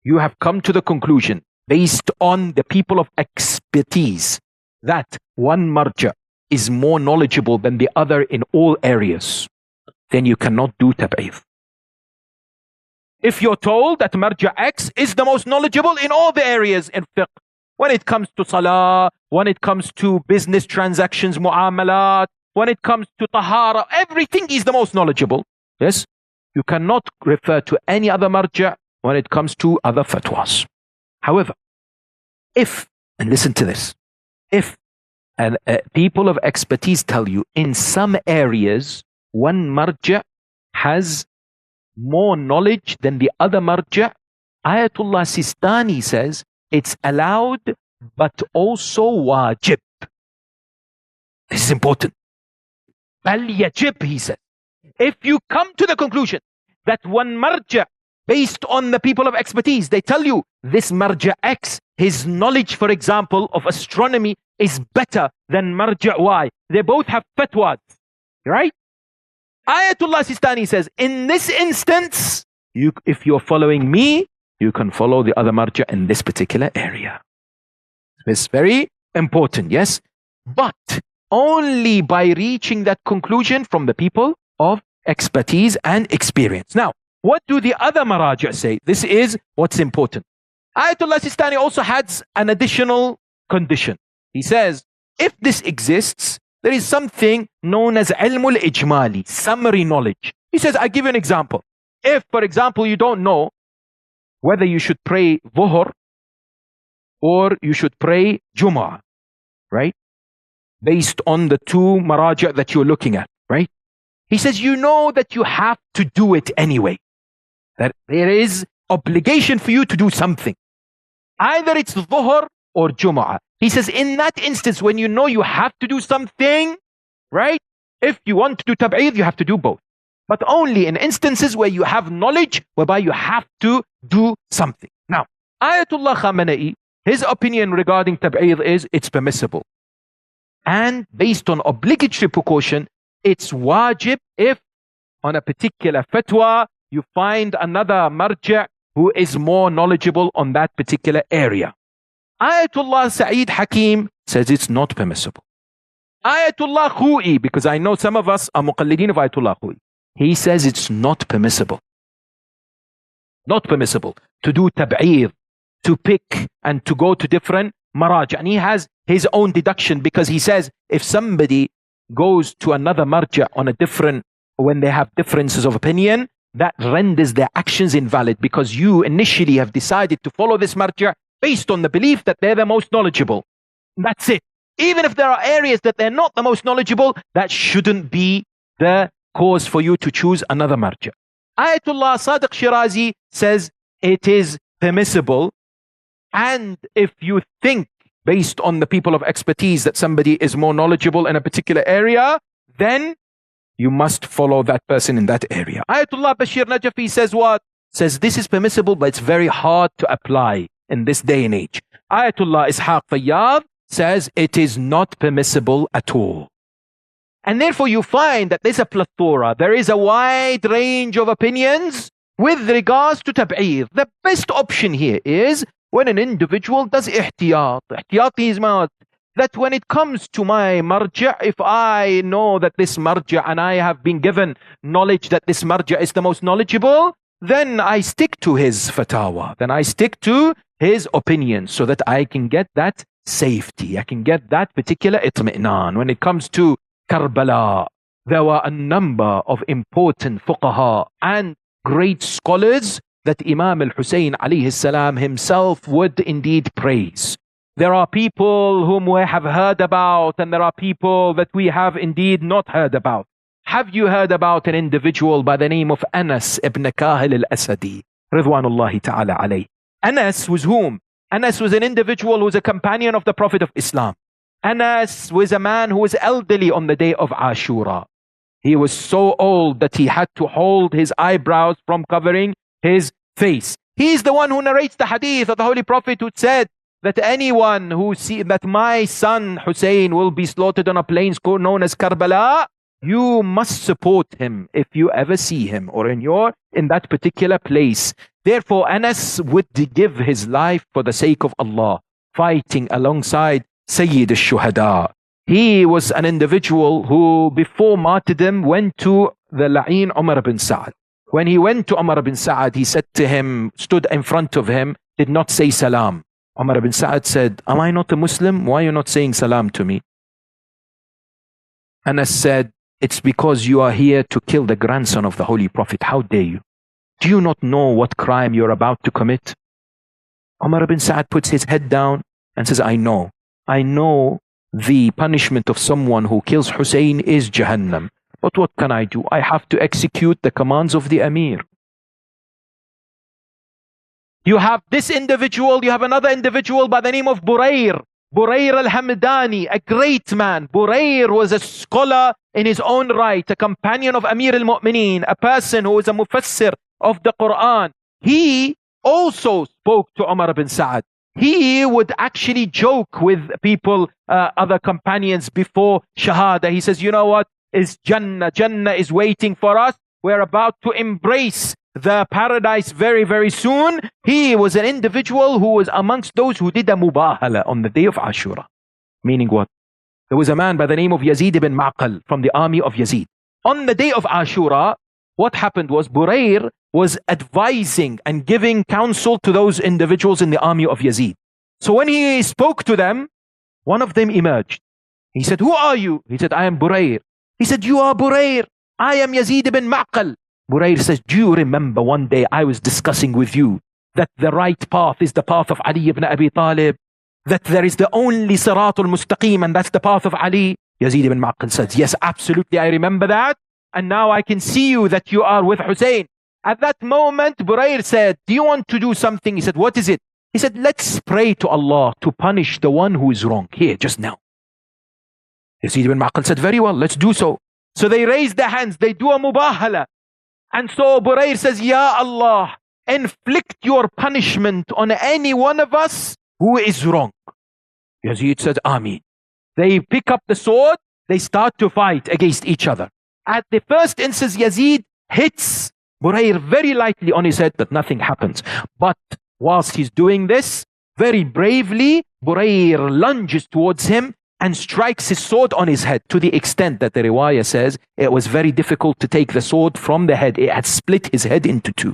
you have come to the conclusion based on the people of expertise that one marja is more knowledgeable than the other in all areas, then you cannot do tab'eed. If you're told that marja X is the most knowledgeable in all the areas in fiqh, when it comes to salah, when it comes to business transactions, mu'amalat, when it comes to tahara, everything is the most knowledgeable. Yes, you cannot refer to any other marja when it comes to other fatwas. However, if, and listen to this, if people of expertise tell you in some areas one marja has more knowledge than the other marja, Ayatollah Sistani says it's allowed but also wajib. This is important. Bal yajib, he says. If you come to the conclusion that one marja, based on the people of expertise, they tell you this marja X, his knowledge, for example, of astronomy is better than marja Y. They both have fatwas, right? Ayatollah Sistani says, in this instance, if you're following me, you can follow the other marja in this particular area. It's very important, yes? But only by reaching that conclusion from the people of expertise and experience. Now, what do the other maraja say? This is what's important. Ayatollah Sistani also adds an additional condition. He says, if this exists, there is something known as ilmul ijmali, summary knowledge. He says, I give you an example. If, for example, you don't know whether you should pray dhuhr or you should pray Jum'ah, right? Based on the two maraja that you're looking at, right? He says, you know that you have to do it anyway. That there is obligation for you to do something. Either it's dhuhr or Jum'ah. He says, in that instance, when you know you have to do something, right? If you want to do tab'eed, you have to do both. But only in instances where you have knowledge, whereby you have to do something. Now, Ayatollah Khamenei, his opinion regarding tab'eed is it's permissible. And based on obligatory precaution, it's wajib if on a particular fatwa, you find another marja who is more knowledgeable on that particular area. Ayatollah Sa'id Hakim says it's not permissible. Ayatollah Khou'i, because I know some of us are muqallideen of Ayatollah Khou'i, he says it's not permissible. Not permissible to do tab'eed, to pick and to go to different maraj. And he has his own deduction, because he says if somebody goes to another marja on a different, when they have differences of opinion, that renders their actions invalid, because you initially have decided to follow this marja based on the belief that they're the most knowledgeable. That's it. Even if there are areas that they're not the most knowledgeable, that shouldn't be the cause for you to choose another marja. Ayatollah Sadiq Shirazi says it is permissible, and if you think based on the people of expertise that somebody is more knowledgeable in a particular area, then you must follow that person in that area. Ayatollah Bashir Najafi says what? Says this is permissible, but it's very hard to apply in this day and age. Ayatollah Ishaq Fayyad says it is not permissible at all. And therefore you find that there's a plethora, there is a wide range of opinions with regards to tab'eed. The best option here is when an individual does ihtiyat. Ihtiyat is that when it comes to my marja, if I know that this marja and I have been given knowledge that this marja is the most knowledgeable, then I stick to his fatwa, then I stick to his opinion so that I can get that safety, I can get that particular itmi'nan. When it comes to Karbala, there were a number of important fuqaha and great scholars that Imam al-Hussein alayhi salam himself would indeed praise. There are people whom we have heard about, and there are people that we have indeed not heard about. Have you heard about an individual by the name of Anas ibn Kahil al-Asadi, Ridwanullahi ta'ala alayh? Anas was whom? Anas was an individual who was a companion of the Prophet of Islam. Anas was a man who was elderly on the day of Ashura. He was so old that he had to hold his eyebrows from covering his face. He is the one who narrates the hadith of the Holy Prophet who said that anyone who sees that my son Hussein will be slaughtered on a plains known as Karbala, you must support him if you ever see him or in that particular place. Therefore, Anas would give his life for the sake of Allah, fighting alongside Sayyid al-Shuhada. He was an individual who before martyrdom went to the La'in Umar bin Sa'ad. When he went to Umar bin Sa'ad, he said to him, stood in front of him, did not say salam. Umar bin Sa'ad said, am I not a Muslim? Why are you not saying salam to me? Anas said, it's because you are here to kill the grandson of the Holy Prophet. How dare you? Do you not know what crime you're about to commit? Umar bin Sa'ad puts his head down and says, I know the punishment of someone who kills Hussein is Jahannam. But what can I do? I have to execute the commands of the Amir. You have this individual, you have another individual by the name of Burayr al-Hamdani, a great man. Burayr was a scholar in his own right, a companion of Amir al-Mu'mineen, a person who was a mufassir of the Quran. He also spoke to Umar bin Sa'ad. He would actually joke with people, other companions before Shahada. He says, you know what? Is Jannah. Jannah is waiting for us. We're about to embrace the paradise very, very soon. He was an individual who was amongst those who did a mubahala on the day of Ashura. Meaning what? There was a man by the name of Yazid ibn Ma'qal from the army of Yazid. On the day of Ashura, what happened was Burayr was advising and giving counsel to those individuals in the army of Yazid. So when he spoke to them, one of them emerged. He said, who are you? He said, I am Burayr. He said, you are Burayr. I am Yazid ibn Ma'qal. Burayr says, do you remember one day I was discussing with you that the right path is the path of Ali ibn Abi Talib, that there is the only Siratul Mustaqim and that's the path of Ali? Yazid ibn Ma'qal says, yes, absolutely, I remember that. And now I can see you that you are with Hussein. At that moment, Burayr said, do you want to do something? He said, what is it? He said, let's pray to Allah to punish the one who is wrong here, just now. Yazid ibn Ma'qal said, very well, let's do so. So they raise their hands, they do a mubahala. And so Burayr says, Ya Allah, inflict your punishment on any one of us who is wrong. Yazid said, Ameen. They pick up the sword, they start to fight against each other. At the first instance, Yazid hits Burayr very lightly on his head, but nothing happens. But whilst he's doing this, very bravely, Burayr lunges towards him and strikes his sword on his head, to the extent that the riwayah says it was very difficult to take the sword from the head. It had split his head into two,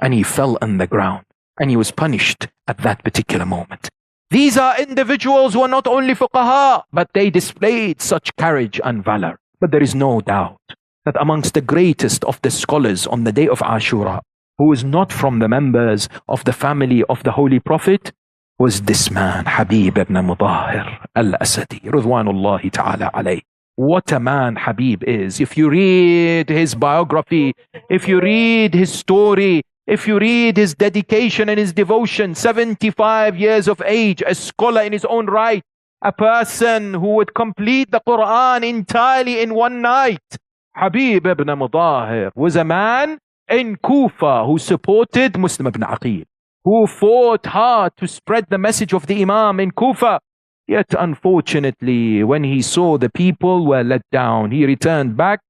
and he fell on the ground, and he was punished at that particular moment. These are individuals who are not only fuqaha, but they displayed such courage and valor. But there is no doubt that amongst the greatest of the scholars on the day of Ashura, who is not from the members of the family of the Holy Prophet, was this man, Habib ibn Mudahir al-Asadi, Ridwanullahi ta'ala alayh. What a man Habib is. If you read his biography, if you read his story, if you read his dedication and his devotion, 75 years of age, a scholar in his own right, a person who would complete the Quran entirely in one night. Habib ibn Mudahir was a man in Kufa who supported Muslim ibn Aqil, who fought hard to spread the message of the Imam in Kufa. Yet unfortunately, when he saw the people were let down, he returned back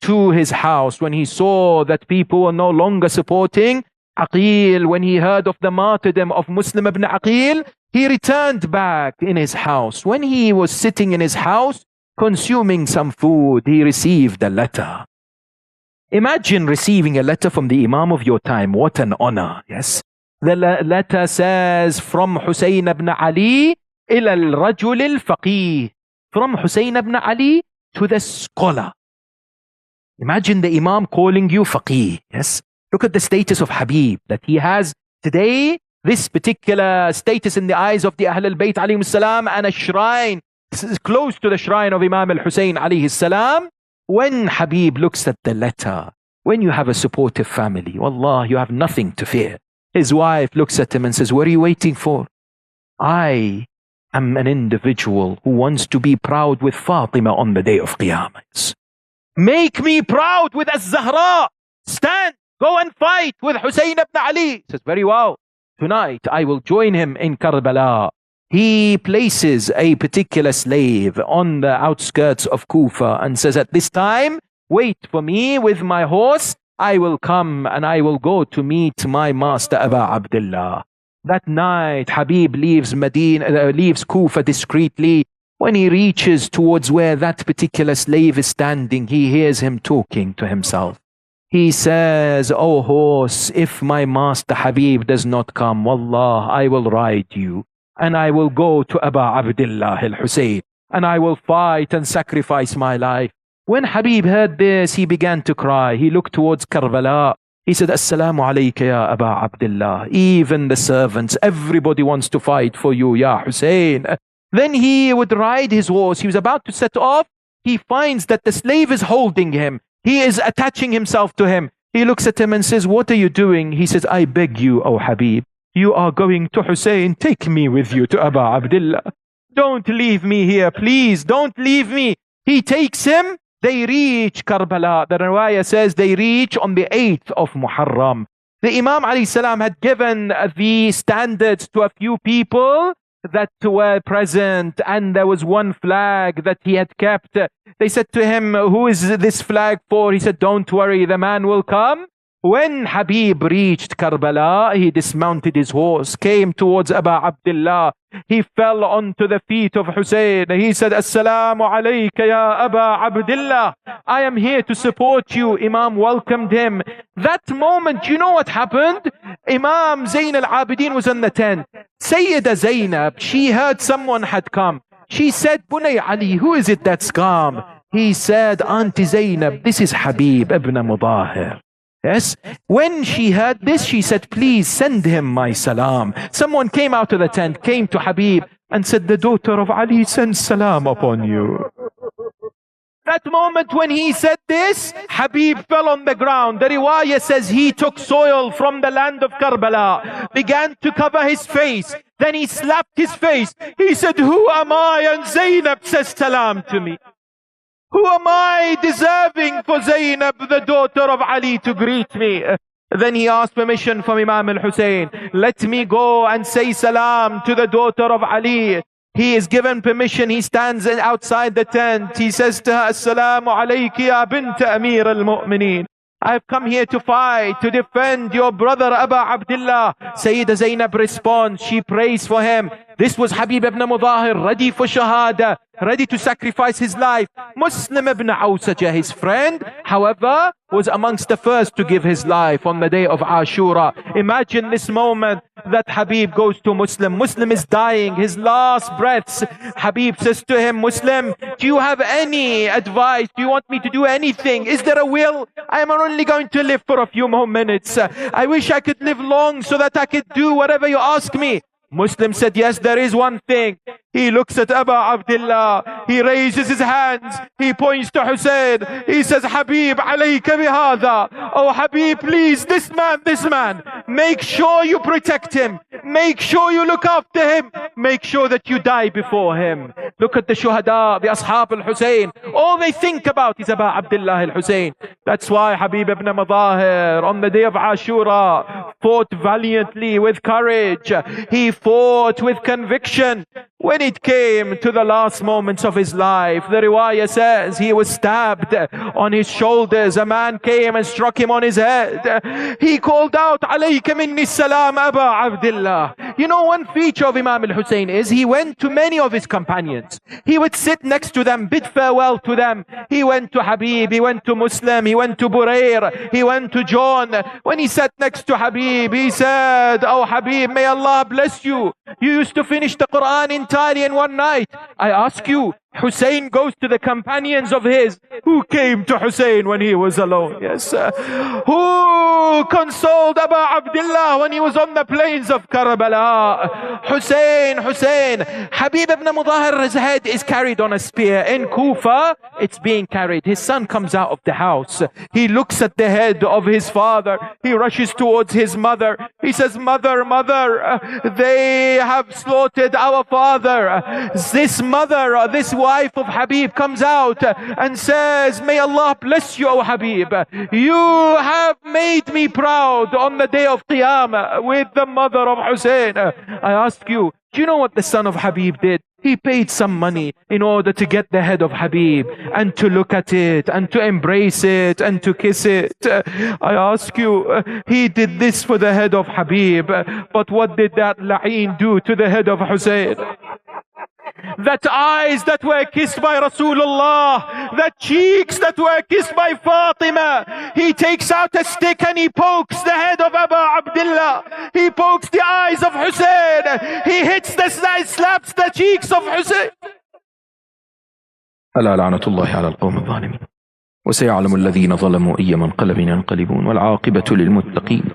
to his house. When he saw that people were no longer supporting Aqil, when he heard of the martyrdom of Muslim ibn Aqil, he returned back in his house. When he was sitting in his house, consuming some food, he received a letter. Imagine receiving a letter from the Imam of your time. What an honor. Yes. The letter says, from Hussein ibn Ali ila al-rajul al-faqih. From Hussein ibn Ali to the scholar. Imagine the Imam calling you faqih. Yes. Look at the status of Habib that he has today. This particular status in the eyes of the Ahl al-Bayt alayhim salam, and a shrine close to the shrine of Imam al-Hussein alayhi salam. When Habib looks at the letter, when you have a supportive family, wallah, you have nothing to fear. His wife looks at him and says, what are you waiting for? I am an individual who wants to be proud with Fatima on the day of Qiyamah. Make me proud with Az-Zahra. Stand, go and fight with Hussein ibn Ali. He says, very well. Tonight I will join him in Karbala. He places a particular slave on the outskirts of Kufa and says, at this time, wait for me with my horse. I will come and I will go to meet my master Aba Abdullah. That night, Habib leaves leaves Kufa discreetly. When he reaches towards where that particular slave is standing, he hears him talking to himself. He says, oh horse, if my master Habib does not come, wallah, I will ride you. And I will go to Aba Abdullah al-Hussein, and I will fight and sacrifice my life. When Habib heard this, he began to cry. He looked towards Karbala. He said, Assalamu alayka ya Aba Abdullah. Even the servants, everybody wants to fight for you, ya Hussein. Then he would ride his horse. He was about to set off. He finds that the slave is holding him. He is attaching himself to him. He looks at him and says, what are you doing? He says, I beg you, O Habib. You are going to Hussein. Take me with you to Aba Abdullah. Don't leave me here, please. Don't leave me. He takes him. They reach Karbala. The riwayah says they reach on the 8th of Muharram. The Imam alayhi salam had given the standards to a few people that were present, and there was one flag that he had kept. They said to him, who is this flag for? He said, don't worry, the man will come. When Habib reached Karbala, he dismounted his horse, came towards Aba Abdullah. He fell onto the feet of Hussein. He said, Assalamu alayka ya Aba Abdullah. I am here to support you. Imam welcomed him. That moment, you know what happened? Imam Zayn al-Abidin was in the tent. Sayyida Zainab, she heard someone had come. She said, Bunay Ali, who is it that's come? He said, Auntie Zainab, this is Habib ibn Mudahir. Yes. When she heard this, she said, please send him my salam. Someone came out of the tent, came to Habib and said, the daughter of Ali sends salam upon you. That moment when he said this, Habib fell on the ground. The riwayah says he took soil from the land of Karbala, began to cover his face. Then he slapped his face. He said, who am I? And Zainab says salam to me. Who am I deserving for Zainab, the daughter of Ali, to greet me? Then he asked permission from Imam al-Hussein. Let me go and say salam to the daughter of Ali. He is given permission. He stands outside the tent. He says to her, Assalamu alayki ya bint Amir al-Mu'mineen. I've come here to fight, to defend your brother Aba Abdullah. Sayyida Zainab responds. She prays for him. This was Habib ibn Mudahir, ready for Shahada, ready to sacrifice his life. Muslim ibn Awsajah, his friend, however, was amongst the first to give his life on the day of Ashura. Imagine this moment that Habib goes to Muslim. Muslim is dying, his last breaths. Habib says to him, Muslim, do you have any advice? Do you want me to do anything? Is there a will? I am only going to live for a few more minutes. I wish I could live long so that I could do whatever you ask me. Muslim said, yes, there is one thing. He looks at Aba Abdullah. He raises his hands. He points to Hussein. He says, Habib, alayka bihada. Oh, Habib, please, this man. Make sure you protect him. Make sure you look after him. Make sure that you die before him. Look at the shuhada, the ashab al-Hussein. All they think about is Aba Abdullah al-Hussein. That's why Habib ibn Mudahir on the day of Ashura fought valiantly with courage. He fought with conviction. When it came to the last moments of his life, the riwayah says he was stabbed on his shoulders. A man came and struck him on his head. He called out, Alayka minni salam Aba Abdullah. You know, one feature of Imam al-Hussein is he went to many of his companions. He would sit next to them, bid farewell to them. He went to Habib, he went to Muslim, he went to Burair, he went to John. When he sat next to Habib, he said, "Oh Habib, may Allah bless you. You used to finish the Quran entirely in one night." I ask you, Hussein goes to the companions of his. Who came to Hussein when he was alone? Yes. Who consoled Abu Abdullah when he was on the plains of Karbala? Hussein, Hussein. Habib ibn Mudahir's head is carried on a spear. In Kufa, it's being carried. His son comes out of the house. He looks at the head of his father. He rushes towards his mother. He says, "Mother, mother, they have slaughtered our father." This mother, this wife of Habib comes out and says, "May Allah bless you, O Habib. You have made me proud on the day of Qiyamah with the mother of Hussein." I ask you, do you know what the son of Habib did? He paid some money in order to get the head of Habib and to look at it and to embrace it and to kiss it. I ask you, he did this for the head of Habib, but what did that la'een do to the head of Hussein? That eyes that were kissed by Rasulullah, that cheeks that were kissed by Fatima. He takes out a stick and he pokes the head of Abu Abdullah. He pokes the eyes of Hussein. He hits the slaps the cheeks of Hussein. ألا لعنة الله على القوم الظالمين وسيعلم الذين ظلموا أي منقلب ينقلبون والعاقبة للمتقين.